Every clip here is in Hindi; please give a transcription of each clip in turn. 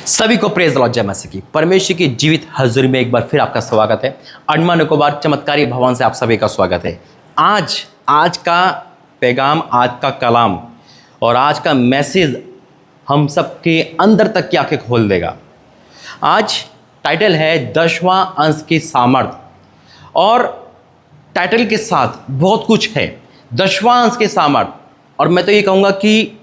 सभी को प्रेज लॉर्ड जय मसीह की। परमेश्वर की जीवित हजूरी में एक बार फिर आपका स्वागत है। अंडमान निकोबार चमत्कारी भवन से आप सभी का स्वागत है। आज का पैगाम, आज का कलाम और आज का मैसेज हम सबके अंदर तक की आंखें खोल देगा। आज टाइटल है 10वां अंश की सामर्थ, और टाइटल के साथ बहुत कुछ है। 10वां अंश की सामर्थ, और मैं तो ये कहूँगा कि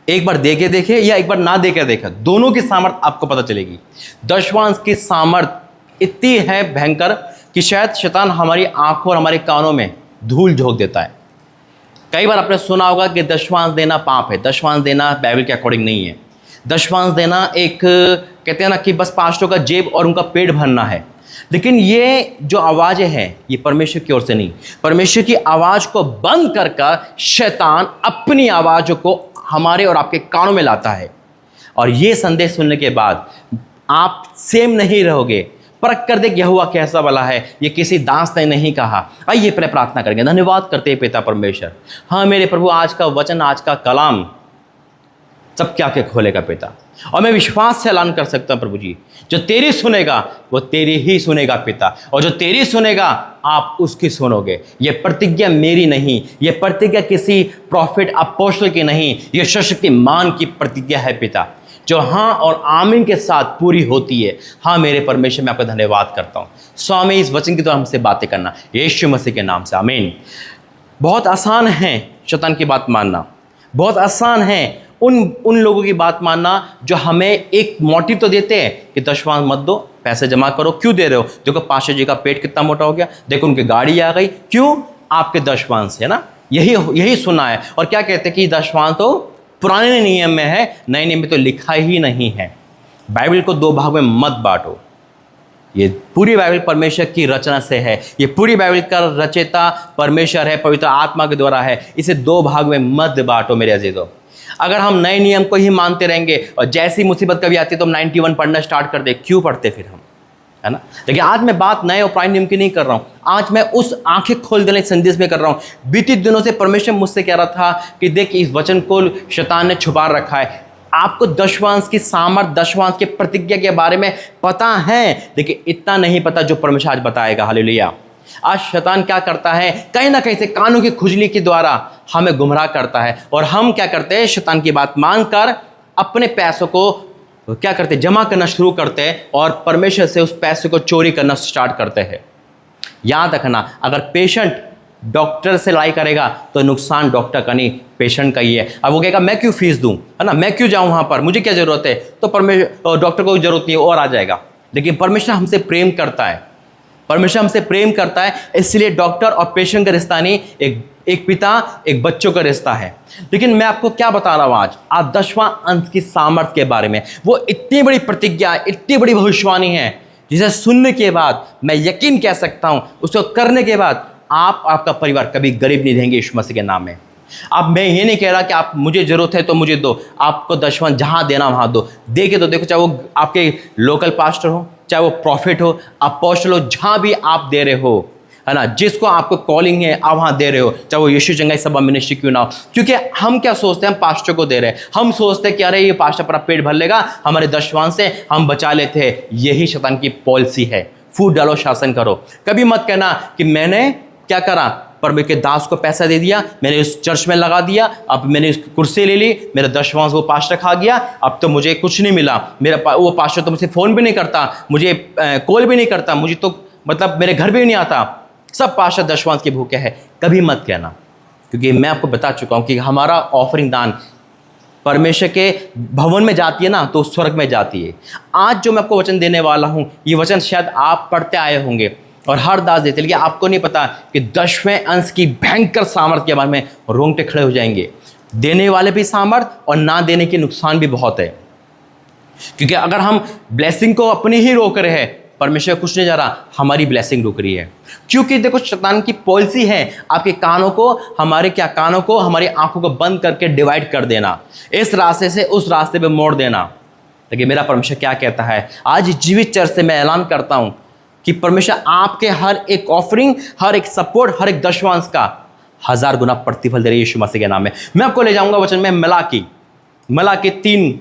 एक बार देखे या एक बार ना देखे, दोनों की सामर्थ आपको पता चलेगी। 10वां अंश की सामर्थ इतनी है भयंकर कि शायद शैतान हमारी आंखों और हमारे कानों में धूल झोंक देता है। कई बार आपने सुना होगा कि 10वां अंश देना पाप है, 10वां अंश देना बाइबल के अकॉर्डिंग नहीं है। 10वां अंश देना एक कहते हैं ना कि बस पास्टरों का जेब और उनका पेट भरना है। लेकिन ये जो आवाज़ें हैं ये परमेश्वर की ओर से नहीं। परमेश्वर की आवाज़ को बंद कर शैतान अपनी आवाज़ों को हमारे और आपके कानों में लाता है, और ये संदेश सुनने के बाद आप सेम नहीं रहोगे। परख कर दे यहोवा कैसा भला है, ये किसी दास ने नहीं कहा। आइए पहले प्रार्थना करेंगे। धन्यवाद करते हैं पिता परमेश्वर। हाँ मेरे प्रभु, आज का वचन, आज का कलाम सबके आंखें खोलेगा पिता, और मैं विश्वास से ऐलान कर सकता हूं प्रभु जी, जो तेरी सुनेगा वो तेरी ही सुनेगा पिता, और जो तेरी सुनेगा आप उसकी सुनोगे। ये प्रतिज्ञा मेरी नहीं, ये प्रतिज्ञा किसी प्रॉफिट अपोस्टल की नहीं, ये सशक्तिमान की प्रतिज्ञा है पिता, जो हाँ और आमीन के साथ पूरी होती है। हाँ मेरे परमेश्वर, मैं आपका धन्यवाद करता हूँ स्वामी, इस वचन की द्वारा हमसे बातें करना, यीशु मसीह के नाम से आमीन। बहुत आसान है शैतान की बात मानना, बहुत आसान है उन लोगों की बात मानना जो हमें एक मोटिव तो देते हैं कि 10वां मत दो, पैसे जमा करो। क्यों दे रहे हो? देखो पास्टर जी का पेट कितना मोटा हो गया, देखो उनकी गाड़ी आ गई। क्यों? आपके 10वां है ना, यही सुना है। और क्या कहते हैं कि 10वां तो पुराने नियम में है, नए नियम में तो लिखा ही नहीं है। बाइबल को 2 भाग में मत बांटो। ये पूरी बाइबल परमेश्वर की रचना से है, ये पूरी बाइबल का रचयिता परमेश्वर है, पवित्र आत्मा के द्वारा है। इसे 2 भाग में मत बांटो मेरे अजीजों। अगर हम नए नियम को ही मानते रहेंगे और जैसी मुसीबत कभी आती है तो हम 91 पढ़ना स्टार्ट कर दे, क्यों पढ़ते फिर हम, है ना। लेकिन आज मैं बात नए और पुराने नियम की नहीं कर रहा हूँ, आज मैं उस आंखें खोल देने संदेश में कर रहा हूँ। बीते दिनों से परमेश्वर मुझसे कह रहा था कि देख, इस वचन को शैतान ने छुपा रखा है। आपको 10वां अंश की सामर्थ, 10वां अंश की प्रतिज्ञा के बारे में पता है, लेकिन इतना नहीं पता जो परमेश्वर आज बताएगा। हालेलुया। आज शैतान क्या करता है, कहीं ना कहीं से कानों की खुजली के द्वारा हमें गुमराह करता है, और हम क्या करते हैं, शैतान की बात मानकर अपने पैसों को क्या करते हैं, जमा करना शुरू करते हैं, और परमेश्वर से उस पैसे को चोरी करना स्टार्ट करते हैं। याद रखना, अगर पेशेंट डॉक्टर से लड़ाई करेगा तो नुकसान डॉक्टर का नहीं, पेशेंट का ही है। अब वो कहेगा मैं क्यों फीस दूं, है ना, मैं क्यों जाऊं वहां पर, मुझे क्या जरूरत है, तो परमेश्वर डॉक्टर को जरूरत नहीं और आ जाएगा। लेकिन परमेश्वर हमसे प्रेम करता है, परमेश्वर हमसे प्रेम करता है, इसलिए डॉक्टर और पेशेंट का रिश्ता नहीं, एक पिता एक बच्चों का रिश्ता है। लेकिन मैं आपको क्या बता रहा हूं आज 10वां अंश की सामर्थ के बारे में। वो इतनी बड़ी प्रतिज्ञा, इतनी बड़ी भविष्यवाणी है, जिसे सुनने के बाद मैं यकीन कह सकता हूं, उसको करने के बाद आपका परिवार कभी गरीब नहीं रहेंगे यीशु मसीह के नाम में। अब मैं ये नहीं कह रहा कि आप मुझे जरूरत है तो मुझे दो, आपको 10वां जहां देना वहां दो, दे के तो देखो, चाहे वो आपके लोकल पास्टर हो, चाहे वो प्रॉफिट हो, अपोस्टल हो, जहां भी आप दे रहे हो, है ना, जिसको आपको कॉलिंग है आप वहां दे रहे हो, चाहे वो यीशु चंगाई सभा मिनिस्ट्री क्यों ना हो। क्योंकि हम क्या सोचते हैं, हम पास्टर को दे रहे हैं, हम सोचते हैं कि अरे ये पास्टर पर पेट भर लेगा, हमारे 10वां से हम बचा लेते हैं। यही शैतान की पॉलिसी है, फूट डालो शासन करो। कभी मत कहना कि मैंने क्या करा, परमेश्वर के दास को पैसा दे दिया, मैंने उस चर्च में लगा दिया, अब मैंने उस कुर्सी ले ली, मेरा 10वां वो पास्टर खा गया, अब तो मुझे कुछ नहीं मिला, मेरा वो पास्टर तो मुझे फ़ोन भी नहीं करता, मुझे कॉल भी नहीं करता, मुझे तो मतलब मेरे घर भी नहीं आता, सब पास्टर 10वां की भूखे है। कभी मत कहना, क्योंकि मैं आपको बता चुका हूँ कि हमारा ऑफरिंग दान परमेश्वर के भवन में जाती है ना, तो स्वर्ग में जाती है। आज जो मैं आपको वचन देने वाला हूँ, ये वचन शायद आप पढ़ते आए होंगे और हर दास देते, लेकिन आपको नहीं पता कि 10वें अंश की भयंकर सामर्थ के बारे में रोंगटे खड़े हो जाएंगे। देने वाले भी सामर्थ और ना देने के नुकसान भी बहुत है। क्योंकि अगर हम ब्लेसिंग को अपनी ही रोक रहे हैं, परमेश्वर कुछ नहीं जा रहा, हमारी ब्लेसिंग रुक रही है। क्योंकि देखो, शैतान की पॉलिसी है आपके कानों को, कानों को, हमारी आंखों को बंद करके डिवाइड कर देना, इस रास्ते से उस रास्ते पे मोड़ देना। लेकिन मेरा परमेश्वर क्या कहता है, आज जीवित चर्च से मैं ऐलान करता हूं कि परमेश्वर आपके हर एक ऑफरिंग, हर एक सपोर्ट, हर एक 10वां अंश का 1000 गुना प्रतिफल दे रही है यीशु मसीह के नाम में। मैं आपको ले जाऊंगा वचन में मलाकी 3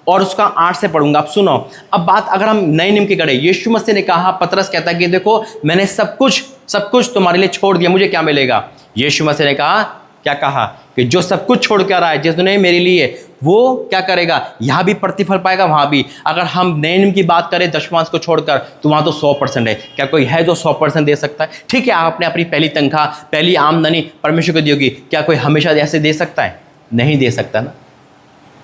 और उसका 8 से पढ़ूंगा। अब सुनो, अब बात अगर हम नए नियम की करें, यीशु मसीह ने कहा, पतरस कहता है कि देखो मैंने सब कुछ तुम्हारे लिए छोड़ दिया, मुझे क्या मिलेगा? यीशु मसीह ने कहा, क्या कहा? कि जो सब कुछ छोड़ कर आए, जिसने मेरे लिए, वो क्या करेगा? यहाँ भी प्रतिफल पाएगा, वहाँ भी। अगर हम नए नियम की बात करें दशमांश को छोड़कर, तो वहाँ तो 100% है। क्या कोई है जो 100% दे सकता है? ठीक है, आपने अपनी पहली तनख्वाह, पहली आमदनी परमेश्वर को दी होगी, क्या कोई हमेशा ऐसे दे सकता है? नहीं दे सकता ना।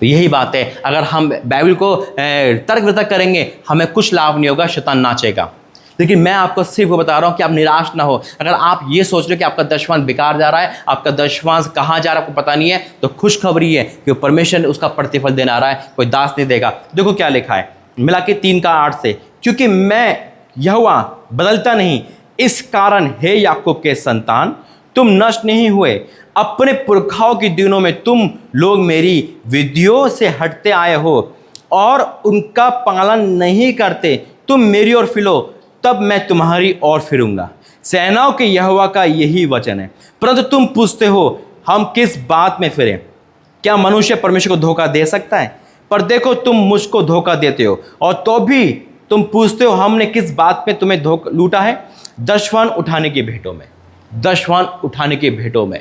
तो यही बात है, अगर हम बाइबल को तर्क वितर्क करेंगे, हमें कुछ लाभ नहीं होगा, शैतान नाचेगा। लेकिन मैं आपको सिर्फ वो बता रहा हूँ कि आप निराश ना हो। अगर आप ये सोच रहे हो कि आपका दशमांश बेकार जा रहा है, आपका दशमांश कहाँ जा रहा है आपको पता नहीं है, तो खुशखबरी है कि परमेश्वर ने उसका प्रतिफल देना आ रहा है, कोई दास नहीं देगा। देखो क्या लिखा है मिलाके 3:8 से, क्योंकि मैं यहोवा बदलता नहीं, इस कारण हे याकूब के संतान, तुम नष्ट नहीं हुए। अपने पुरखाओं के दिनों में तुम लोग मेरी विधियों से हटते आए हो और उनका पालन नहीं करते। तुम मेरी ओर फिरो, तब मैं तुम्हारी ओर फिरूंगा। सेनाओं के यहोवा का यही वचन है। परंतु तुम पूछते हो, हम किस बात में फिरें? क्या मनुष्य परमेश्वर को धोखा दे सकता है? पर देखो, तुम मुझको धोखा देते हो, और तो भी तुम पूछते हो, हमने किस बात में तुम्हें लूटा है? दशवान उठाने की भेंटों में। दशवान उठाने की भेंटों में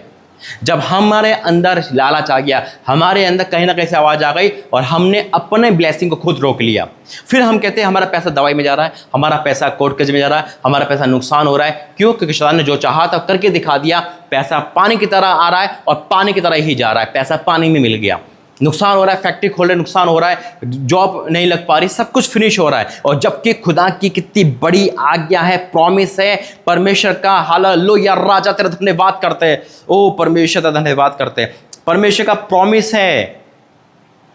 जब हमारे अंदर लालच आ गया, हमारे अंदर कहीं ना कहीं से आवाज़ आ गई और हमने अपने ब्लेसिंग को खुद रोक लिया, फिर हम कहते हैं हमारा पैसा दवाई में जा रहा है, हमारा पैसा कोर्ट केस में जा रहा है, हमारा पैसा नुकसान हो रहा है। क्यों? क्योंकि शैतान ने जो चाहा था करके दिखा दिया। पैसा पानी की तरह आ रहा है और पानी की तरह ही जा रहा है, पैसा पानी में मिल गया, नुकसान हो रहा है, फैक्ट्री खोल रहे नुकसान हो रहा है, जॉब नहीं लग पा रही, सब कुछ फिनिश हो रहा है। और जबकि खुदा की कितनी बड़ी आज्ञा है, प्रॉमिस है परमेश्वर का। हालेलुया, राजा तेरा धन्यवाद करते हैं, ओ परमेश्वर तेरा धन्यवाद करते हैं। परमेश्वर का प्रॉमिस है,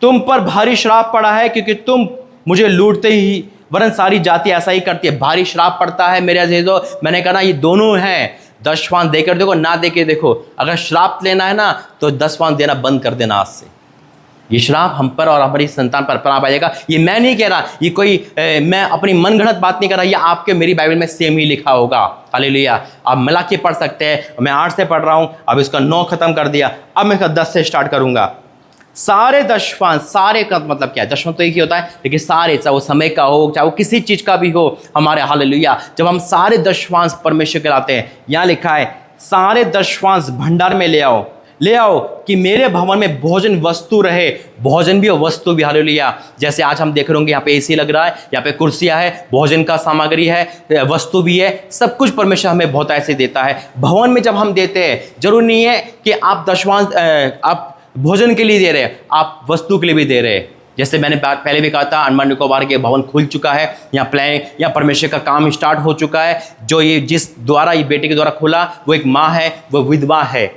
तुम पर भारी श्राप पड़ा है क्योंकि तुम मुझे लूटते ही, वरन सारी जाति ऐसा ही करती है। भारी श्राप पड़ता है मेरे अजीजों। मैंने कहा ना, ये दोनों हैं। दशवान देकर देखो, ना देके देखो। अगर श्राप लेना है ना, तो दशवान देना बंद कर देना आज से। ये श्राप हम पर और हमारी संतान पर आ पाएगा। ये मैं नहीं कह रहा, ये कोई मैं अपनी मनगढ़ंत बात नहीं कर रहा, ये आपके मेरी बाइबल में सेम ही लिखा होगा। हालेलुया। आप मिलाके पढ़ सकते हैं। मैं 8 से पढ़ रहा हूँ, अब इसका 9 खत्म कर दिया, अब मैं 10 से स्टार्ट करूंगा। सारे दशवांश, सारे का मतलब क्या है? दशवांश तो एक ही होता है, लेकिन सारे, चाहे वो समय का हो, चाहे वो किसी चीज का भी हो, हमारे हालेलुया, जब हम सारे दशवांश परमेश्वर के लाते हैं, यहाँ लिखा है सारे दशवांश भंडार में ले आओ कि मेरे भवन में भोजन वस्तु रहे। भोजन भी और वस्तु भी, हालेलुया। जैसे आज हम देख रहे होंगे, यहाँ पे एसी लग रहा है, यहाँ पे कुर्सियां है, भोजन का सामग्री है, वस्तु भी है, सब कुछ परमेश्वर हमें बहुत ऐसे देता है। भवन में जब हम देते हैं, जरूरी नहीं है कि आप दशवांश आप भोजन के लिए दे रहे हैं, आप वस्तु के लिए भी दे रहे हैं। जैसे मैंने पहले भी कहा था, अंडमान निकोबार के भवन खुल चुका है, यहाँ प्लान या परमेश्वर का काम स्टार्ट हो चुका है। जो ये जिस द्वारा, ये बेटे के द्वारा खुला, वो एक माँ है, वो विधवा है,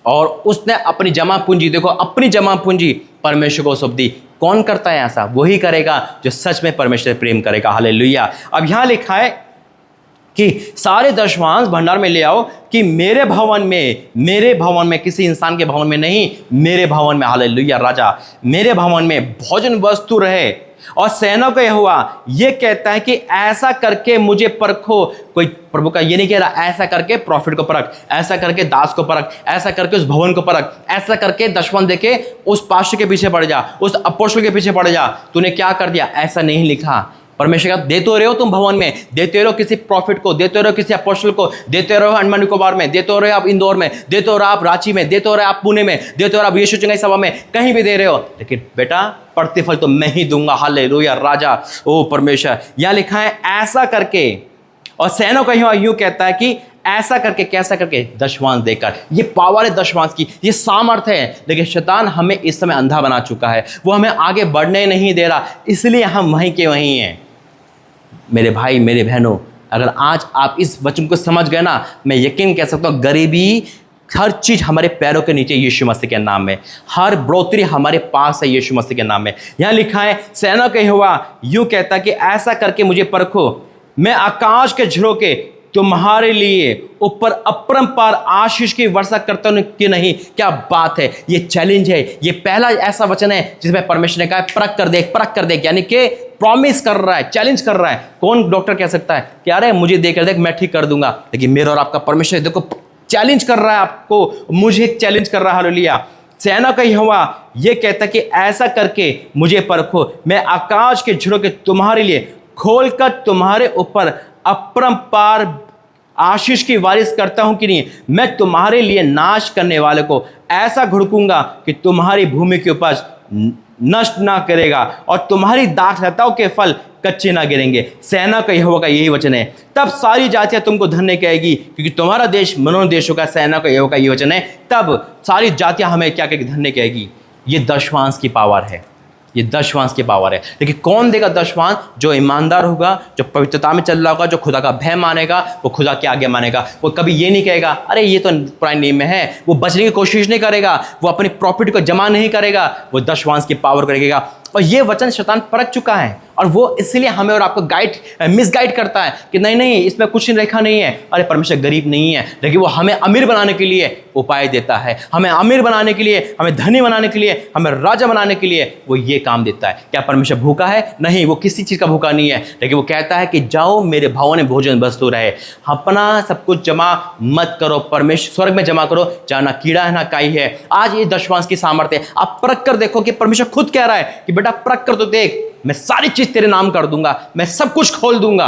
और उसने अपनी जमा पूंजी, देखो अपनी जमा पूंजी परमेश्वर को सौंप दी। कौन करता है ऐसा? वही करेगा जो सच में परमेश्वर प्रेम करेगा। हालेलुया। अब यहां लिखा है कि सारे दशवांश भंडार में ले आओ कि मेरे भवन में, किसी इंसान के भवन में नहीं, मेरे भवन में, हालेलुया राजा, मेरे भवन में भोजन वस्तु रहे। और सेना का यहोवा ये कहता है कि ऐसा करके मुझे परखो। कोई प्रभु का ये नहीं कह रहा ऐसा करके प्रॉफिट को परख, ऐसा करके दास को परख, ऐसा करके उस भवन को परख, ऐसा करके दशवांश देके उस पास्टर के पीछे पड़ जा, उस अपोस्टल के पीछे पड़ जा। तूने क्या कर दिया? ऐसा नहीं लिखा। परमेश्वर का देते रहे हो तुम भवन में, देते रहो किसी प्रॉफिट को, देते रहो किसी अपोस्टल को, देते रहो अंडमान निकोबार में, देते रहो आप इंदौर में, देते रहो आप रांची में, देते रहो आप पुणे में, देते रहो आप यीशु चंगाई सभा में, कहीं भी दे रहे हो, लेकिन बेटा प्रतिफल तो मैं ही दूंगा। हालेलुया राजा, ओ परमेश्वर। यहां लिखा है ऐसा करके, और सेना का यूं कहता है कि ऐसा करके, कैसा करके? दशवांश देकर। ये पावर है दशवांश की, ये सामर्थ्य है। लेकिन शैतान हमें इस समय अंधा बना चुका है, वो हमें आगे बढ़ने नहीं दे रहा, इसलिए हम वहीं के वहीं हैं। मेरे भाई, मेरे बहनों, अगर आज आप इस वचन को समझ गए ना, मैं यकीन कह सकता हूँ, गरीबी हर चीज हमारे पैरों के नीचे यीशु मसीह के नाम में, हर बढ़ोतरी हमारे पास है यीशु मसीह के नाम में। यहां लिखा है सेना का यहोवा यूं कहता कि ऐसा करके मुझे परखो, मैं आकाश के झरोके तुम्हारे लिए ऊपर अपरंपार आशीष की वर्षा करता हूं कि नहीं। क्या बात है, ये चैलेंज है, ये पहला ऐसा वचन है जिसमें परमेश्वर ने कहा परख कर देख, यानी कि प्रॉमिस कर रहा है, चैलेंज कर रहा है। कौन डॉक्टर कह सकता है कि अरे मुझे देख देख मैं ठीक कर दूंगा, लेकिन मेरा और आपका परमेश्वर देखो चैलेंज कर रहा है आपको, मुझे चैलेंज कर रहा है। हालेलुया। सेना का यहोवा ये कहता कि ऐसा करके मुझे परखो, मैं आकाश के झरोखे तुम्हारे लिए खोलकर तुम्हारे ऊपर अपरंपार आशीष की वारिस करता हूं कि नहीं। मैं तुम्हारे लिए नाश करने वाले को ऐसा घुड़कूंगा कि तुम्हारी भूमि की उपज नष्ट ना करेगा और तुम्हारी दाखलताओं के फल कच्चे ना गिरेंगे। सेना का यहोवा का यही वचन है। तब सारी जातियां तुमको धन्य कहेगी, क्योंकि तुम्हारा देश मनोन देश होगा। सेना का यहोवा का यही वचन है। तब सारी जातियां हमें क्या कहेगी? धन्य कहेगी। ये दशवांश की पावर है, ये दशवांश की पावर है। लेकिन कौन देगा दशवांश? जो ईमानदार होगा, जो पवित्रता में चल रहा होगा, जो खुदा का भय मानेगा, वो खुदा के आगे मानेगा। वो कभी ये नहीं कहेगा अरे ये तो पुराने नियम में है, वो बचने की कोशिश नहीं करेगा, वो अपनी प्रॉपर्टी को जमा नहीं करेगा, वो दशवांश की पावर करेगा। और ये वचन शैतान परख चुका है और वो इसलिए हमें और आपको मिसगाइड करता है कि नहीं नहीं इसमें कुछ रेखा नहीं है, अरे परमेश्वर गरीब नहीं है। लेकिन वो हमें अमीर बनाने के लिए उपाय देता है, हमें अमीर बनाने के लिए, हमें धनी बनाने के लिए, हमें राजा बनाने के लिए वो ये काम देता है। क्या परमेश्वर भूखा है? नहीं, वो किसी चीज़ का भूखा नहीं है। लेकिन वो कहता है कि जाओ मेरे भवन में भोजन वस्तु रहे, अपना सब कुछ जमा मत करो, परमेश्वर स्वर्ग में जमा करो, जहाँ ना कीड़ा है ना काई है। आज ये दशवांश की सामर्थ्य है। आप परख कर देखो कि परमेश्वर खुद कह रहा है कि बेटा परख कर तो देख, मैं सारी चीज तेरे नाम कर दूंगा, मैं सब कुछ खोल दूंगा।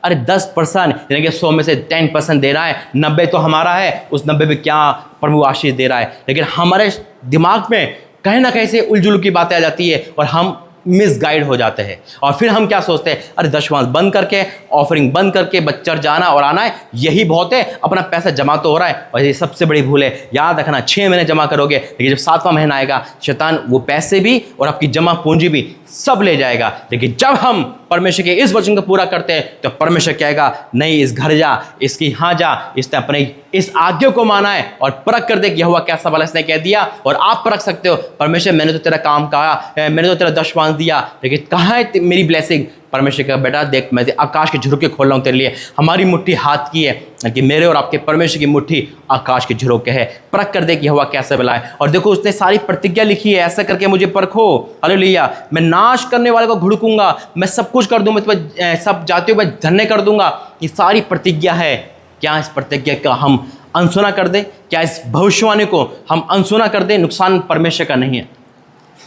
अरे 10% यानी कि 100 में से 10% दे रहा है, 90 तो हमारा है। उस 90 में क्या प्रभु आशीष दे रहा है? लेकिन हमारे दिमाग में कहीं ना कहीं से उलझुल की बातें आ जाती है और हम मिसगाइड हो जाते हैं। और फिर हम क्या सोचते हैं? अरे दशवांश बंद करके, ऑफरिंग बंद करके बस चर्च जाना और आना है, यही बहुत है, अपना पैसा जमा तो हो रहा है। और ये सबसे बड़ी भूल है। याद रखना 6 महीने जमा करोगे, लेकिन जब 7वां महीना आएगा शैतान वो पैसे भी और आपकी जमा पूंजी भी सब ले जाएगा। लेकिन जब हम परमेश्वर के इस वचन को पूरा करते हैं तो परमेश्वर कहेगा नहीं, इस घर जा, इसकी यहाँ जा, इसने अपने इस आज्ञा को माना है और परख कर दे कि यहोवा कैसा भला इसने कह दिया। और आप परख सकते हो, परमेश्वर मैंने तो तेरा काम कहा, मैंने तो तेरा दशवांश दिया, लेकिन कहाँ है मेरी ब्लेसिंग? परमेश्वर का बेटा देख, मैं आकाश के झरोखे खोल रहा हूँ तेरे लिए। हमारी मुट्ठी हाथ की है, कि मेरे और आपके परमेश्वर की मुट्ठी आकाश के झरोखे है। परख कर दे कि यहोवा कैसे भला है। और देखो उसने सारी प्रतिज्ञा लिखी है, ऐसा करके मुझे परखो। हालेलुया। मैं नाश करने वाले को घुड़कूंगा, मैं सब कुछ कर दूँ, मैं तुम्हें सब जातियों में धन्य कर दूंगा। ये सारी प्रतिज्ञा है। क्या इस प्रतिज्ञा का हम अनसुना कर दें? क्या इस भविष्यवाणी को हम अनसुना कर दें? नुकसान परमेश्वर का नहीं है,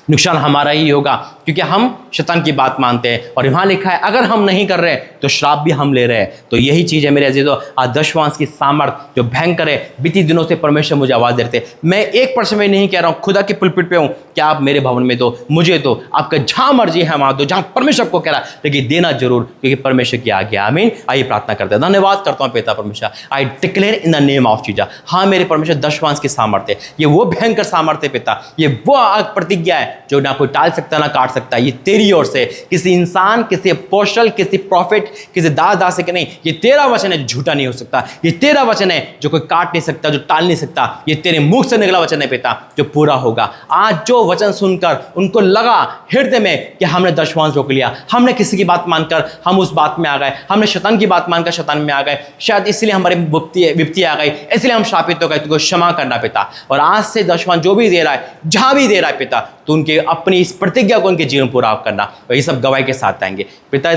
नुकसान हमारा ही होगा, क्योंकि हम शैतान की बात मानते हैं। और यहाँ लिखा है अगर हम नहीं कर रहे तो श्राप भी हम ले रहे हैं। तो यही चीज़ है मेरे अजीजों, आज दशवांश की सामर्थ जो भयंकर है। बीती दिनों से परमेश्वर मुझे आवाज़ देते, मैं 1% में नहीं कह रहा हूँ, खुदा के पुलपिट पे हूँ कि आप मेरे भवन में दो, मुझे दो, आपका जहाँ मर्जी है वहाँ दो, जहाँ परमेश्वर को कह रहा है, लेकिन देना जरूर, क्योंकि परमेश्वर की आज्ञा। आमीन। आइए प्रार्थना करते हैं। धन्यवाद करता हूँ पिता परमेश्वर, I declare in the name of Jesus. हाँ मेरे परमेश्वर, दशवांश की सामर्थ्य, ये वो भयंकर सामर्थ्य पिता, ये वो प्रतिज्ञा है जो ना कोई टाल सकता ना काट सकता। ये तेरी ओर से, किसी इंसान, किसी अपोस्टल, किसी प्रॉफिट, किसी दादा से कि नहीं, ये तेरा वचन है, झूठा नहीं हो सकता। ये तेरा वचन है जो कोई काट नहीं सकता, जो टाल नहीं सकता। ये तेरे मुख से निकला वचन है पिता, जो पूरा होगा। आज जो वचन सुनकर उनको लगा हृदय में कि हमने दशवांश रोक लिया, हमने किसी की बात मानकर हम उस बात में आ गए, हमने शैतान की बात मानकर शैतान में आ गए, शायद इसलिए हमारे विपत्ति आ गई, इसलिए हम शापित हो गए। तुमको क्षमा करना पिता। और आज से दशवांश जो भी दे रहा है, जहां भी दे रहा है पिता, तो उनके अपनी इस प्रतिज्ञा को उनके जीवन पूरा करना। और ये सब गवाही के साथ आएंगे पिता।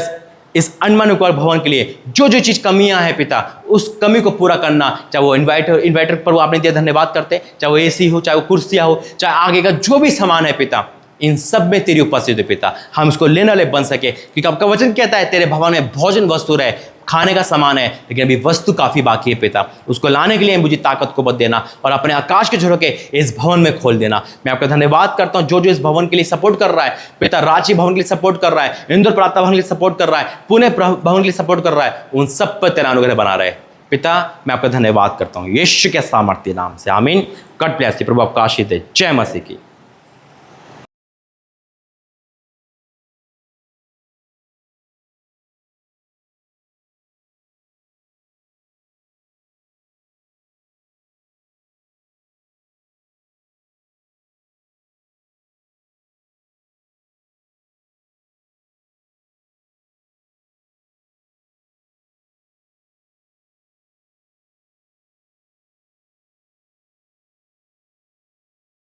इस अनमन भवन के लिए जो जो चीज़ कमियां हैं पिता, उस कमी को पूरा करना। चाहे वो इन्वर्टर पर वो आपने दिया, धन्यवाद करते, चाहे वो एसी हो, चाहे वो कुर्सियां हो, चाहे आगे का जो भी सामान है पिता, इन सब में तेरी उपस्थिति है पिता। हम इसको लेने वाले बन सके, क्योंकि आपका वचन कहता है तेरे भवन में भोजन वस्तु रहे, खाने का सामान है, लेकिन अभी वस्तु काफ़ी बाकी है पिता। उसको लाने के लिए मुझे ताकत को बद देना और अपने आकाश के झरोखे इस भवन में खोल देना। मैं आपका धन्यवाद करता हूँ जो जो इस भवन के लिए सपोर्ट कर रहा है पिता, रांची भवन के लिए सपोर्ट कर रहा है, इंदौर प्रातः भवन के लिए सपोर्ट कर रहा है, पुणे भवन के लिए सपोर्ट कर रहा है, उन सब पर तेरा अनुग्रह बना रहे पिता। मैं आपका धन्यवाद करता हूँ यीशु के सामर्थ्य नाम से, आमीन। God bless you. प्रभु आपका आशीष दे। जय मसीह की।